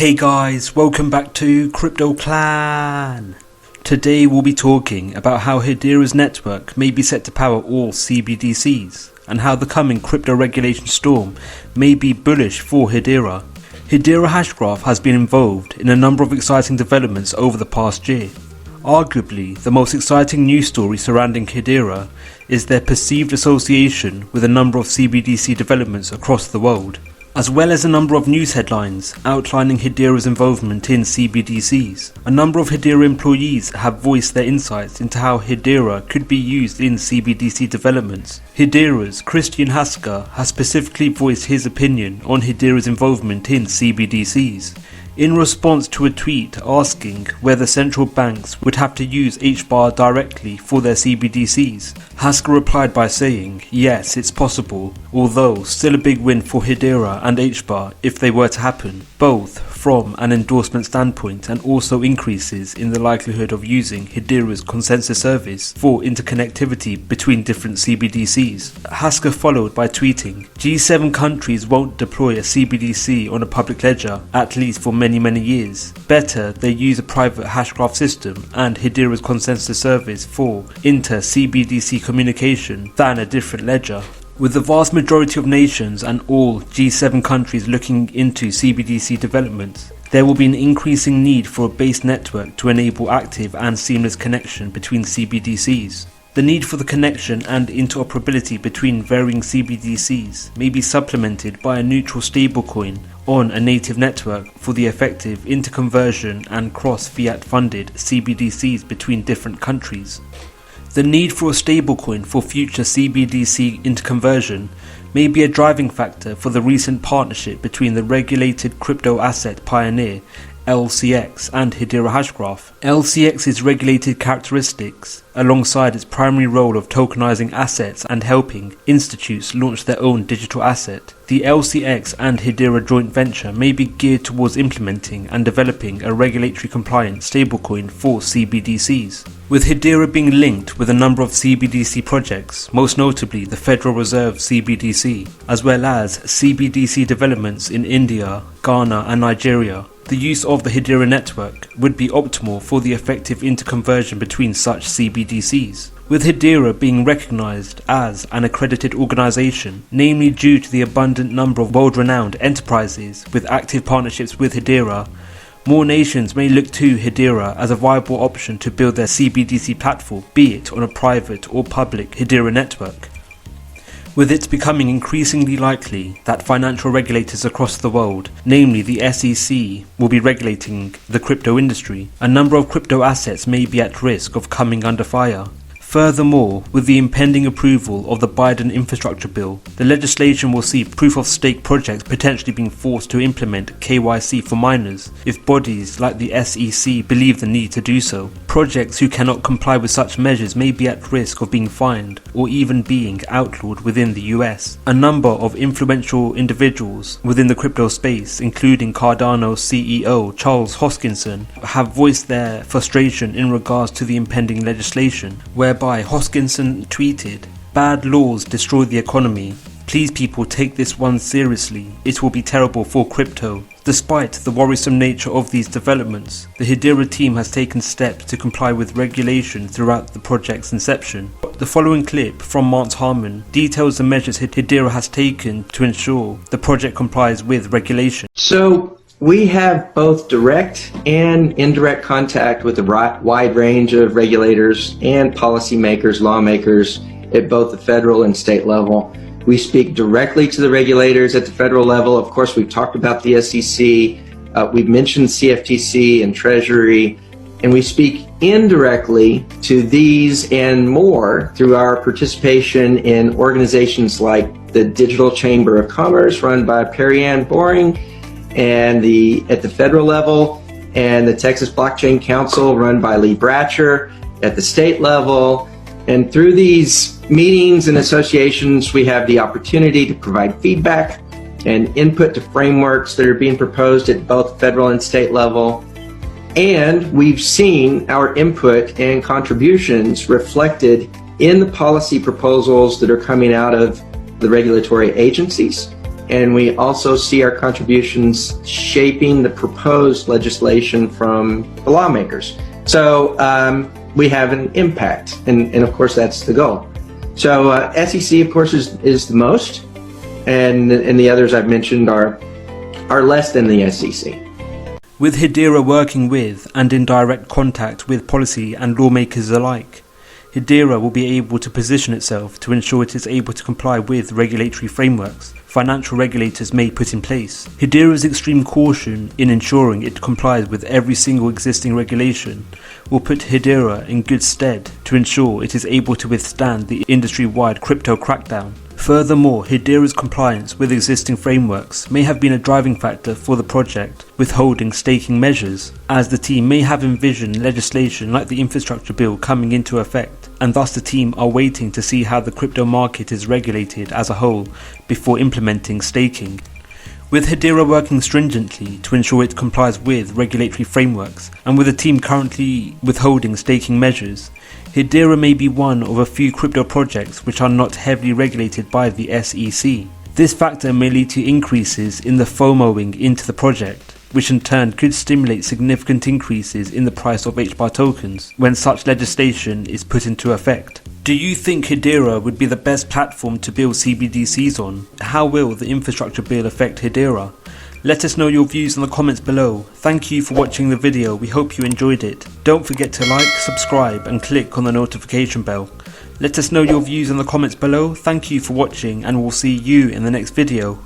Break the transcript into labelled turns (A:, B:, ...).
A: Hey guys, welcome back to Crypto Clan. Today we'll be talking about how Hedera's network may be set to power all CBDCs and how the coming crypto regulation storm may be bullish for Hedera. Hedera Hashgraph has been involved in a number of exciting developments over the past year. Arguably, the most exciting news story surrounding Hedera is their perceived association with a number of CBDC developments across the world, as well as a number of news headlines outlining Hedera's involvement in CBDCs. A number of Hedera employees have voiced their insights into how Hedera could be used in CBDC developments. Hedera's Christian Hasker has specifically voiced his opinion on Hedera's involvement in CBDCs. In response to a tweet asking whether central banks would have to use HBAR directly for their CBDCs, Hasker replied by saying, yes, it's possible, although still a big win for Hedera and HBAR if they were to happen, both from an endorsement standpoint and also increases in the likelihood of using Hedera's consensus service for interconnectivity between different CBDCs. Hasker followed by tweeting, G7 countries won't deploy a CBDC on a public ledger, at least for many years. Better they use a private hashgraph system and Hedera's consensus service for inter-CBDC communication than a different ledger. With the vast majority of nations and all G7 countries looking into CBDC developments, there will be an increasing need for a base network to enable active and seamless connection between CBDCs. The need for the connection and interoperability between varying CBDCs may be supplemented by a neutral stablecoin on a native network for the effective interconversion and cross-fiat funded CBDCs between different countries. The need for a stablecoin for future CBDC interconversion may be a driving factor for the recent partnership between the regulated crypto asset pioneer LCX and Hedera Hashgraph. LCX's regulated characteristics, alongside its primary role of tokenizing assets and helping institutes launch their own digital asset, the LCX and Hedera joint venture may be geared towards implementing and developing a regulatory compliant stablecoin for CBDCs. With Hedera being linked with a number of CBDC projects, most notably the Federal Reserve CBDC, as well as CBDC developments in India, Ghana and Nigeria, the use of the Hedera network would be optimal for the effective interconversion between such CBDCs. With Hedera being recognized as an accredited organization, namely due to the abundant number of world-renowned enterprises with active partnerships with Hedera, more nations may look to Hedera as a viable option to build their CBDC platform, be it on a private or public Hedera network. With it becoming increasingly likely that financial regulators across the world, namely the SEC, will be regulating the crypto industry, a number of crypto assets may be at risk of coming under fire. Furthermore, with the impending approval of the Biden infrastructure bill, the legislation will see proof-of-stake projects potentially being forced to implement KYC for miners if bodies like the SEC believe the need to do so. Projects who cannot comply with such measures may be at risk of being fined or even being outlawed within the US. A number of influential individuals within the crypto space, including Cardano CEO Charles Hoskinson, have voiced their frustration in regards to the impending legislation, whereby Hoskinson tweeted, "Bad laws destroy the economy. Please people take this one seriously. It will be terrible for crypto." Despite the worrisome nature of these developments, the Hedera team has taken steps to comply with regulation throughout the project's inception. The following clip from Mance Harmon details the measures Hedera has taken to ensure the project complies with regulation.
B: So we have both direct and indirect contact with a wide range of regulators and policymakers, lawmakers at both the federal and state level. We speak directly to the regulators at the federal level. Of course, we've talked about the SEC, we've mentioned CFTC and Treasury, and we speak indirectly to these and more through our participation in organizations like the Digital Chamber of Commerce run by Perry Ann Boring, and at the federal level, and the Texas Blockchain Council run by Lee Bratcher at the state level. And through these meetings and associations, we have the opportunity to provide feedback and input to frameworks that are being proposed at both federal and state level. And we've seen our input and contributions reflected in the policy proposals that are coming out of the regulatory agencies and we also see our contributions shaping the proposed legislation from the lawmakers. So we have an impact, and of course that's the goal. So SEC, of course, is the most, and the others I've mentioned are less than the SEC.
A: With Hedera working with and in direct contact with policy and lawmakers alike, Hedera will be able to position itself to ensure it is able to comply with regulatory frameworks financial regulators may put in place. Hedera's extreme caution in ensuring it complies with every single existing regulation will put Hedera in good stead to ensure it is able to withstand the industry-wide crypto crackdown. Furthermore, Hedera's compliance with existing frameworks may have been a driving factor for the project withholding staking measures, as the team may have envisioned legislation like the infrastructure bill coming into effect, and thus the team are waiting to see how the crypto market is regulated as a whole before implementing staking. With Hedera working stringently to ensure it complies with regulatory frameworks, and with the team currently withholding staking measures, Hedera may be one of a few crypto projects which are not heavily regulated by the SEC. This factor may lead to increases in the FOMOing into the project, which in turn could stimulate significant increases in the price of HBAR tokens when such legislation is put into effect. Do you think Hedera would be the best platform to build CBDCs on? How will the infrastructure bill affect Hedera? Let us know your views in the comments below. Thank you for watching the video, we hope you enjoyed it. Don't forget to like, subscribe and click on the notification bell. Let us know your views in the comments below. Thank you for watching and we'll see you in the next video.